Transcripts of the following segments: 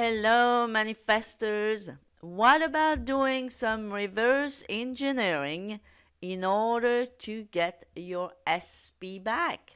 Hello, manifestors. What about doing some reverse engineering in order to get your SP back?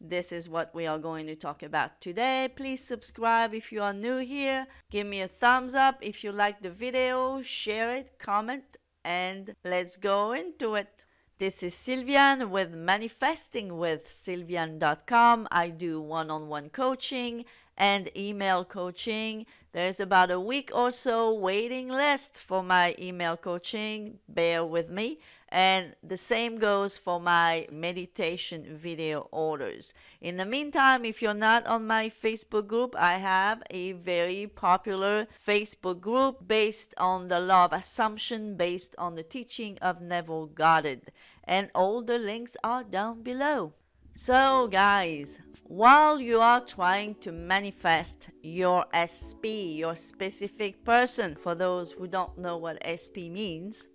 This is what we are going to talk about today. Please subscribe if you are new here. Give me a thumbs up if you like the video. Share it, comment, and let's go into it. This is Sylviane with manifestingwithsylviane.com. I do one-on-one coaching and email coaching. There's about a week or so waiting list for my email coaching. Bear with me. And the same goes for my meditation video orders. In the meantime, if you're not on my Facebook group, I have a very popular Facebook group based on the law of assumption, based on the teaching of Neville Goddard. And all the links are down below. So guys, while you are trying to manifest your SP, your specific person, for those who don't know what SP means,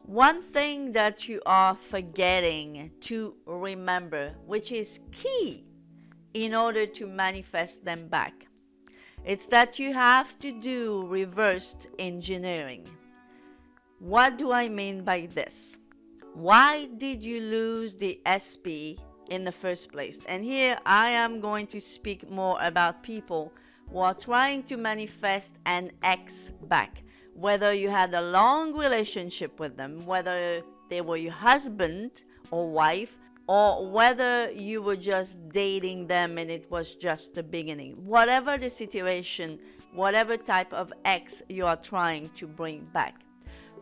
one thing that you are forgetting to remember, which is key in order to manifest them back, it's that you have to do reversed engineering. What do I mean by this? Why did you lose the SP in the first place? And here I am going to speak more about people who are trying to manifest an ex back. Whether you had a long relationship with them, whether they were your husband or wife, or whether you were just dating them and it was just the beginning. Whatever the situation, whatever type of ex you are trying to bring back.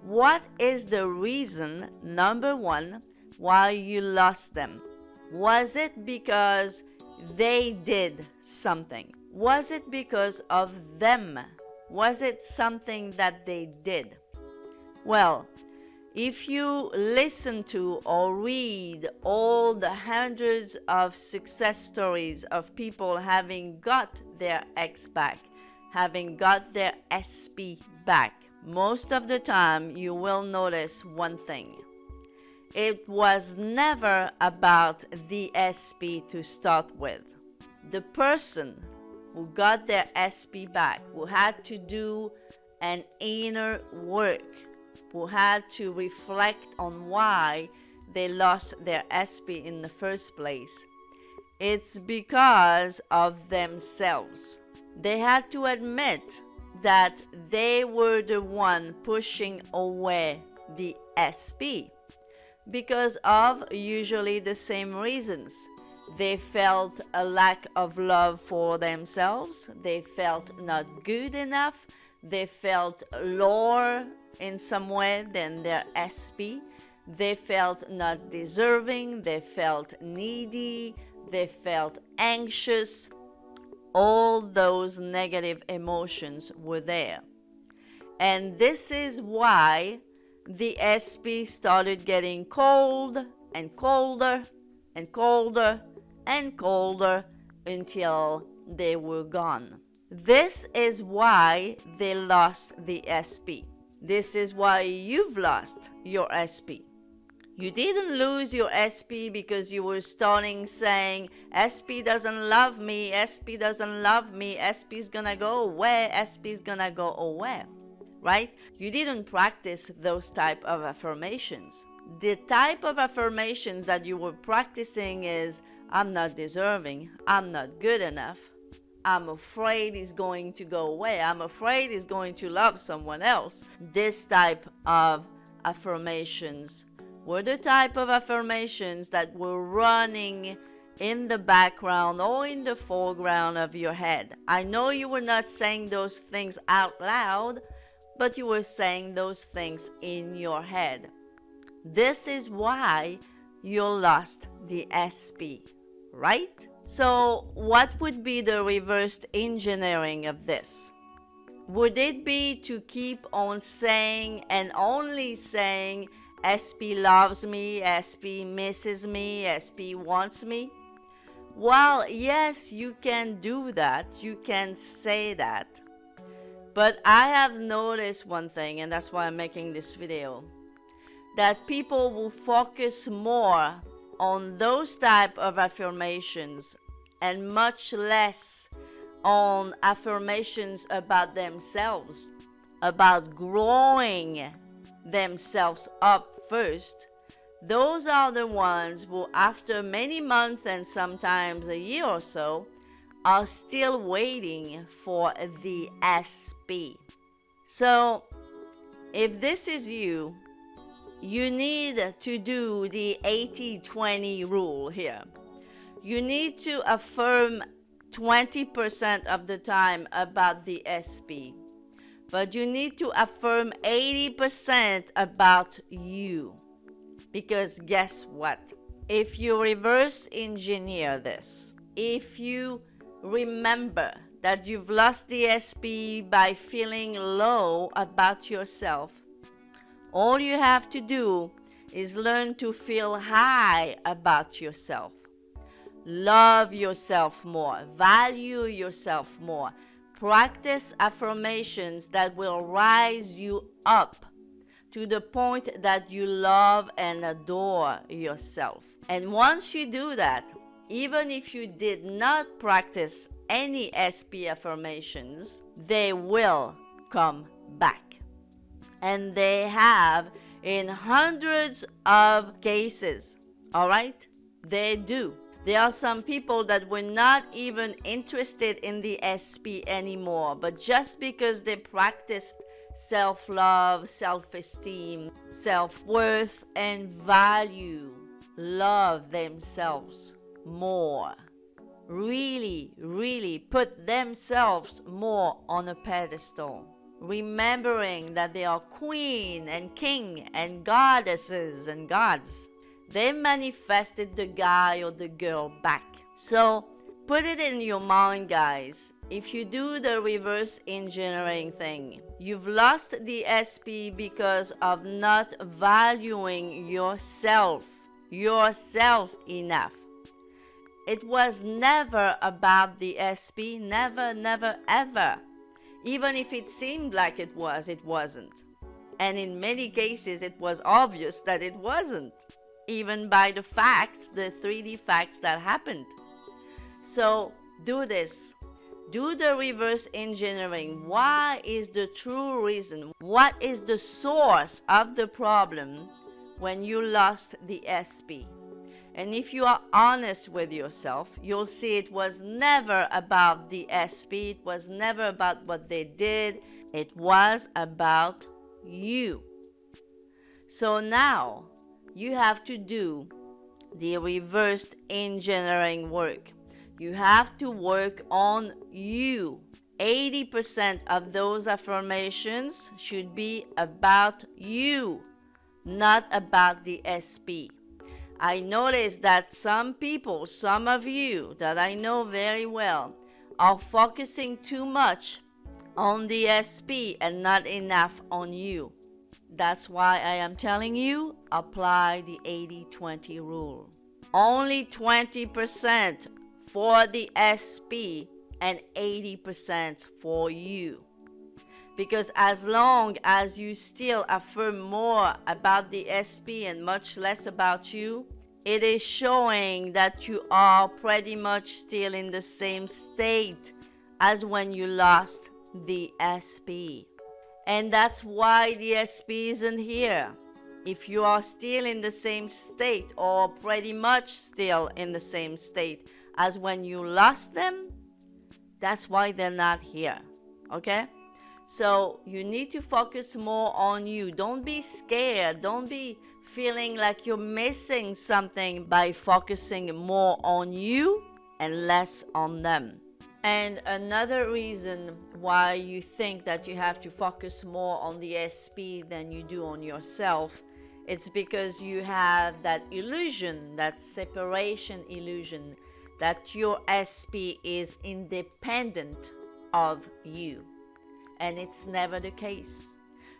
What is the reason, number one, why you lost them? Was it because they did something? Was it because of them? Was it something that they did? Well, if you listen to or read all the hundreds of success stories of people having got their ex back, having got their SP back, most of the time you will notice one thing. It was never about the SP to start with. The person who got their SP back, who had to do an inner work, who had to reflect on why they lost their SP in the first place, it's because of themselves. They had to admit that they were the one pushing away the SP because of usually the same reasons. They felt a lack of love for themselves. They felt not good enough. They felt lower in some way than their SP. They felt not deserving. They felt needy. They felt anxious. All those negative emotions were there. And this is why the SP started getting cold and colder and colder and colder until they were gone. This is why they lost the SP. This is why you've lost your SP. You didn't lose your SP because you were starting saying, SP doesn't love me, SP doesn't love me, SP's gonna go away, SP's gonna go away, right? You didn't practice those type of affirmations. The type of affirmations that you were practicing is, I'm not deserving, I'm not good enough, I'm afraid he's going to go away, I'm afraid he's going to love someone else. This type of affirmations were the type of affirmations that were running in the background or in the foreground of your head. I know you were not saying those things out loud, but you were saying those things in your head. This is why you lost the SP, right? So what would be the reversed engineering of this? Would it be to keep on saying and only saying, SP loves me, SP misses me, SP wants me? Well, yes, you can do that. You can say that. But I have noticed one thing, and that's why I'm making this video, that people will focus more on those type of affirmations and much less on affirmations about themselves, about growing themselves up first, those are the ones who, after many months and sometimes a year or so, are still waiting for the SP. So, if this is you, you need to do the 80-20 rule here. You need to affirm 20% of the time about the SP, but you need to affirm 80% about you. Because guess what? If you reverse engineer this, if you remember that you've lost the SP by feeling low about yourself, all you have to do is learn to feel high about yourself. Love yourself more, value yourself more. Practice affirmations that will rise you up to the point that you love and adore yourself. And once you do that, even if you did not practice any SP affirmations, they will come back. And they have in hundreds of cases, all right? They do. There are some people that were not even interested in the SP anymore, but just because they practiced self-love, self-esteem, self-worth, and value, love themselves more, really put themselves more on a pedestal, remembering that they are queen and king and goddesses and gods. They manifested the guy or the girl back. So put it in your mind, guys. If you do the reverse engineering thing, you've lost the SP because of not valuing yourself enough. It was never about the SP, never, ever. Even if it seemed like it was, it wasn't. And in many cases, it was obvious that it wasn't, even by the facts, the 3D facts that happened. So do this. Do the reverse engineering. Why is the true reason? What is the source of the problem when you lost the SP? And if you are honest with yourself, you'll see it was never about the SP. It was never about what they did. It was about you. So now you have to do the reverse engineering work. You have to work on you. 80% of those affirmations should be about you, not about the SP. I noticed that some people, some of you that I know very well, are focusing too much on the SP and not enough on you. That's why I am telling you, apply the 80-20 rule. Only 20% for the SP and 80% for you. Because as long as you still affirm more about the SP and much less about you, it is showing that you are pretty much still in the same state as when you lost the SP. And that's why the SP isn't here. If you are still in the same state or pretty much still in the same state as when you lost them, that's why they're not here. Okay? So you need to focus more on you. Don't be scared. Don't be feeling like you're missing something by focusing more on you and less on them. And another reason why you think that you have to focus more on the SP than you do on yourself, it's because you have that illusion, that separation illusion, that your SP is independent of you. And it's never the case.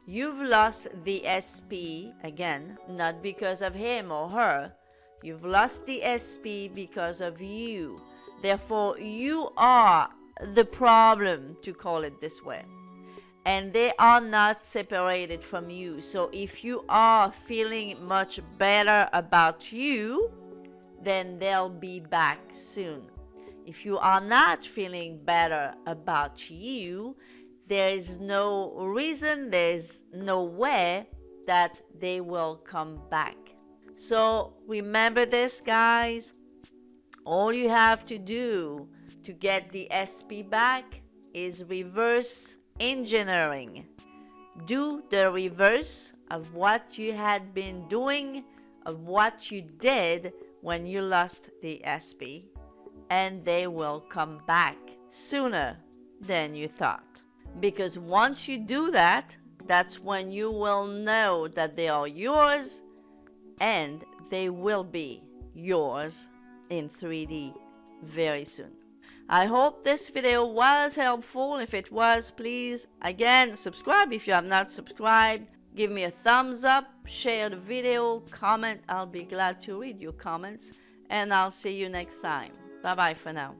You've lost the SP, again, not because of him or her. You've lost the SP because of you. Therefore, you are the problem, to call it this way. And they are not separated from you. So if you are feeling much better about you, then they'll be back soon. if you are not feeling better about you, there is no reason, there's no way that they will come back. So remember this, guys. All you have to do to get the SP back is reverse engineering. Do the reverse of what you had been doing, of what you did when you lost the SP, and they will come back sooner than you thought. Because once you do that, that's when you will know that they are yours, and they will be yours in 3D very soon. I hope this video was helpful. If it was, please, again, subscribe if you have not subscribed. Give me a thumbs up, share the video, comment. I'll be glad to read your comments, and I'll see you next time. Bye-bye for now.